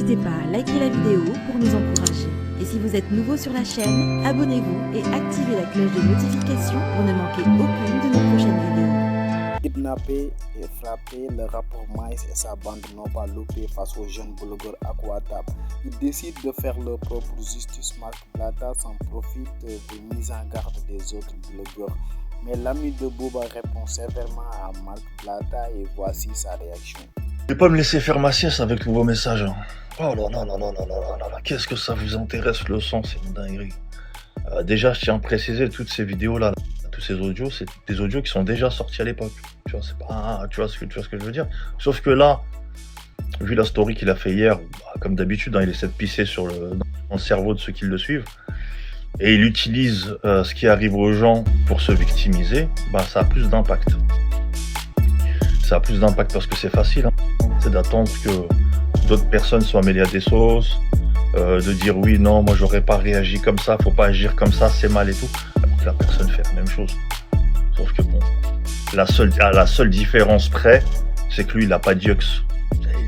N'hésitez pas à liker la vidéo pour nous encourager. Et si vous êtes nouveau sur la chaîne, abonnez-vous et activez la cloche de notification pour ne manquer aucune de nos prochaines vidéos. Kidnappé et frappé, le rappeur Maïs et sa bande n'ont pas loupé face au jeune blogueur Aquatab. Ils décident de faire leur propre justice. Marc Blatta s'en profite des mises en garde des autres blogueurs. Mais l'ami de Booba répond sévèrement à Marc Blatta et voici sa réaction. Je vais pas me laisser faire ma sieste avec vos messages. Oh là là là là là là là là, qu'est-ce que ça vous intéresse le sang, c'est une dinguerie. Déjà, je tiens à préciser, toutes ces vidéos-là, tous ces audios, c'est des audios qui sont déjà sortis à l'époque. Tu vois, c'est pas, tu vois ce que je veux dire. Sauf que là, vu la story qu'il a fait hier, comme d'habitude, il essaie de pisser dans le cerveau de ceux qui le suivent, et il utilise ce qui arrive aux gens pour se victimiser, ça a plus d'impact. Ça a plus d'impact parce que c'est facile, c'est d'attendre que d'autres personnes soient mêlées à des sauces, de dire oui, non, moi j'aurais pas réagi comme ça, faut pas agir comme ça, c'est mal et tout, alors que la personne fait la même chose. Sauf que bon, la seule différence près, c'est que lui il a pas d'yeux,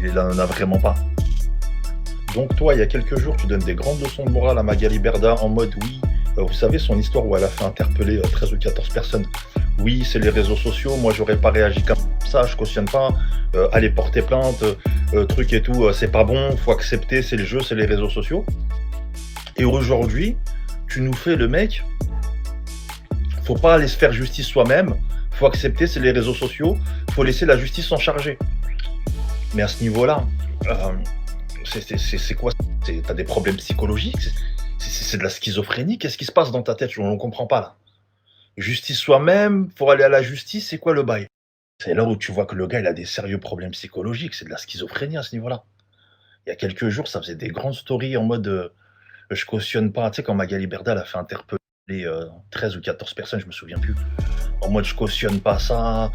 il en a vraiment pas. Donc toi, il y a quelques jours, tu donnes des grandes leçons de morale à Magali Berda en mode oui, vous savez son histoire où elle a fait interpeller 13 ou 14 personnes. Oui, c'est les réseaux sociaux, moi j'aurais pas réagi comme ça, je cautionne pas, aller porter plainte, truc et tout, c'est pas bon, faut accepter, c'est le jeu, c'est les réseaux sociaux. Et aujourd'hui, tu nous fais le mec, faut pas aller se faire justice soi-même, faut accepter, c'est les réseaux sociaux, faut laisser la justice s'en charger. Mais à ce niveau-là, c'est quoi? T'as des problèmes psychologiques? C'est de la schizophrénie? Qu'est-ce qui se passe dans ta tête? On ne comprend pas là. Justice soi-même, pour aller à la justice, c'est quoi le bail? C'est là où tu vois que le gars, il a des sérieux problèmes psychologiques, c'est de la schizophrénie à ce niveau-là. Il y a quelques jours, ça faisait des grandes stories en mode je cautionne pas, tu sais, quand Magali Berda elle a fait interpeller 13 ou 14 personnes, je me souviens plus, en mode je cautionne pas ça,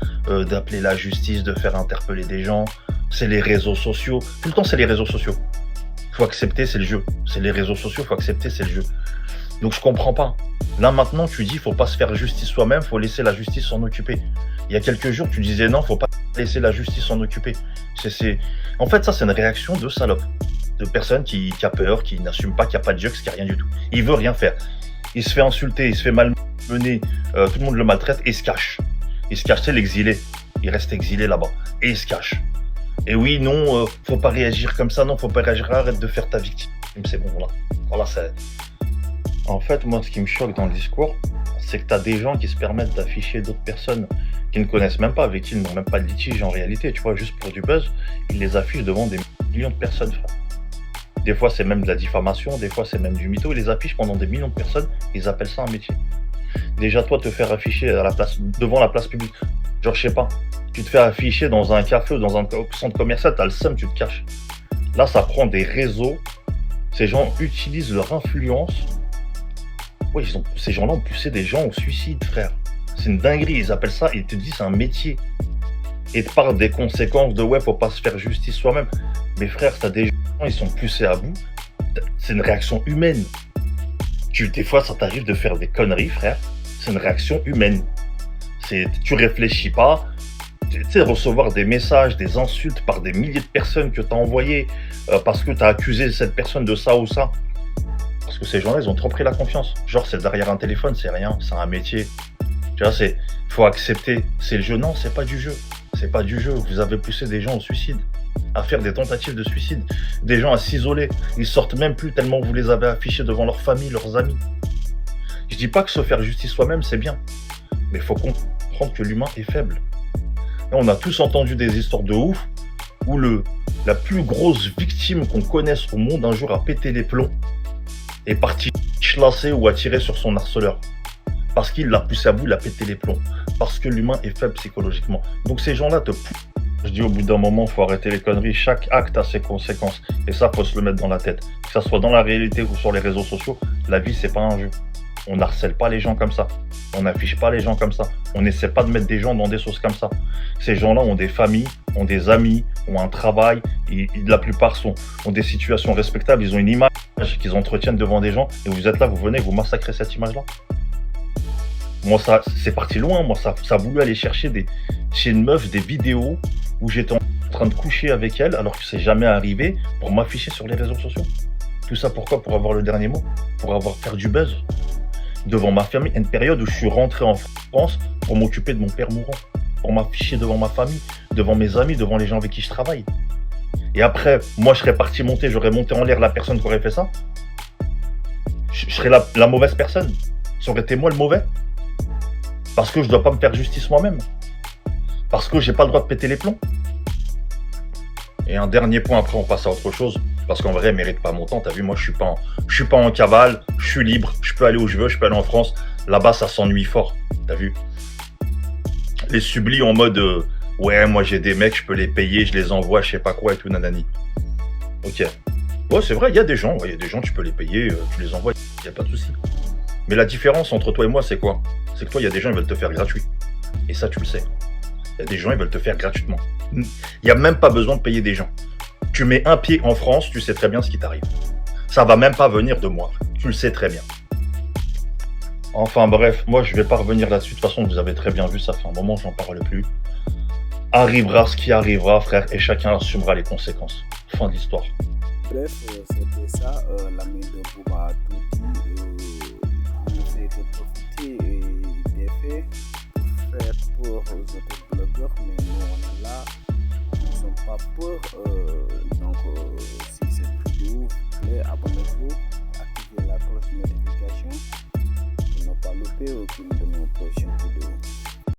d'appeler la justice, de faire interpeller des gens, c'est les réseaux sociaux, tout le temps c'est les réseaux sociaux. Faut accepter, c'est le jeu. C'est les réseaux sociaux, faut accepter, c'est le jeu. Donc je comprends pas. Là maintenant tu dis faut pas se faire justice soi-même, faut laisser la justice s'en occuper. Il y a quelques jours tu disais non, faut pas laisser la justice s'en occuper. En fait ça c'est une réaction de salope, de personne qui a peur, qui n'assume pas, qui a pas de jux, qui a rien du tout. Il veut rien faire. Il se fait insulter, il se fait malmener, tout le monde le maltraite et il se cache. Il se cache, c'est l'exilé. Il reste exilé là-bas et il se cache. Et oui, non, faut pas réagir comme ça, non, faut pas réagir, arrête de faire ta victime, c'est bon, là. Voilà, c'est... En fait, moi, ce qui me choque dans le discours, c'est que tu as des gens qui se permettent d'afficher d'autres personnes qui ne connaissent même pas, avec qui ils n'ont même pas de litige en réalité, tu vois, juste pour du buzz, ils les affichent devant des millions de personnes, frère. Des fois, c'est même de la diffamation, des fois, c'est même du mytho, ils les affichent pendant des millions de personnes, ils appellent ça un métier. Déjà, toi, te faire afficher devant la place publique, genre, je sais pas, tu te fais afficher dans un café ou dans un centre commercial, t'as le seum, tu te caches. Là, ça prend des réseaux. Ces gens utilisent leur influence. Oui, ces gens-là ont poussé des gens au suicide, frère. C'est une dinguerie, ils appellent ça, ils te disent c'est un métier. Et te parlent des conséquences de ouais, faut pas se faire justice soi-même. Mais frère, t'as des gens, ils sont poussés à bout. C'est une réaction humaine. Des fois, ça t'arrive de faire des conneries, frère. C'est une réaction humaine. Tu réfléchis pas. Tu sais, recevoir des messages, des insultes par des milliers de personnes que tu as envoyées parce que tu as accusé cette personne de ça ou ça. Parce que ces gens-là, ils ont trop pris la confiance. Genre, c'est derrière un téléphone, c'est rien, c'est un métier. Tu vois, faut accepter. C'est le jeu. Non, c'est pas du jeu. C'est pas du jeu. Vous avez poussé des gens au suicide, à faire des tentatives de suicide, des gens à s'isoler. Ils sortent même plus tellement vous les avez affichés devant leur famille, leurs amis. Je dis pas que se faire justice soi-même, c'est bien. Mais il faut comprendre que l'humain est faible. Et on a tous entendu des histoires de ouf où la plus grosse victime qu'on connaisse au monde un jour a pété les plombs, est parti chlasser ou a tiré sur son harceleur. Parce qu'il l'a poussé à bout, il a pété les plombs. Parce que l'humain est faible psychologiquement. Donc ces gens-là te poussent. Je dis au bout d'un moment, il faut arrêter les conneries. Chaque acte a ses conséquences. Et ça, faut se le mettre dans la tête. Que ça soit dans la réalité ou sur les réseaux sociaux, la vie, c'est pas un jeu. On n'harcèle pas les gens comme ça. On n'affiche pas les gens comme ça. On n'essaie pas de mettre des gens dans des sauces comme ça. Ces gens-là ont des familles, ont des amis, ont un travail. La plupart ont des situations respectables. Ils ont une image qu'ils entretiennent devant des gens. Et vous êtes là, vous venez, vous massacrez cette image-là. Moi, ça, c'est parti loin. Moi, ça a voulu aller chercher chez une meuf des vidéos où j'étais en train de coucher avec elle alors que c'est jamais arrivé pour m'afficher sur les réseaux sociaux. Tout ça pourquoi? Pour avoir le dernier mot, pour faire du buzz devant ma famille, à une période où je suis rentré en France pour m'occuper de mon père mourant, pour m'afficher devant ma famille, devant mes amis, devant les gens avec qui je travaille. Et après, moi, je serais parti monter, j'aurais monté en l'air la personne qui aurait fait ça. Je serais la mauvaise personne. Ça aurait été moi le mauvais. Parce que je dois pas me faire justice moi-même. Parce que j'ai pas le droit de péter les plombs. Et un dernier point, après on passe à autre chose. Parce qu'en vrai, elle mérite pas mon temps. T'as vu, moi, je suis pas en cavale, je suis libre, je peux aller où je veux, je peux aller en France. Là-bas, ça s'ennuie fort. T'as vu? Les sublis en mode ouais, moi j'ai des mecs, je peux les payer, je les envoie, je sais pas quoi et tout, nanani. Ok. Ouais, c'est vrai, il y a des gens, tu peux les payer, tu les envoies, il n'y a pas de souci. Mais la différence entre toi et moi, c'est quoi? C'est que toi, il y a des gens, ils veulent te faire gratuit. Et ça, tu le sais. Il y a des gens, ils veulent te faire gratuitement. Il n'y a même pas besoin de payer des gens. Tu mets un pied en France, tu sais très bien ce qui t'arrive. Ça va même pas venir de moi. Tu le sais très bien. Enfin bref, moi je vais pas revenir là-dessus. De toute façon, vous avez très bien vu, ça fait un moment, j'en parle plus. Arrivera ce qui arrivera, frère, et chacun assumera les conséquences. Fin de l'histoire. Bref, c'était ça, l'ami de Bouba a tout dit. Il nous fait profiter des faits pour faire pour aux autres blogueurs, mais nous on est là, nous ne sommes pas peur. Donc, si cette vidéo vous plaît, abonnez-vous, activez la cloche de notification pour ne pas louper aucune de nos prochaines vidéos.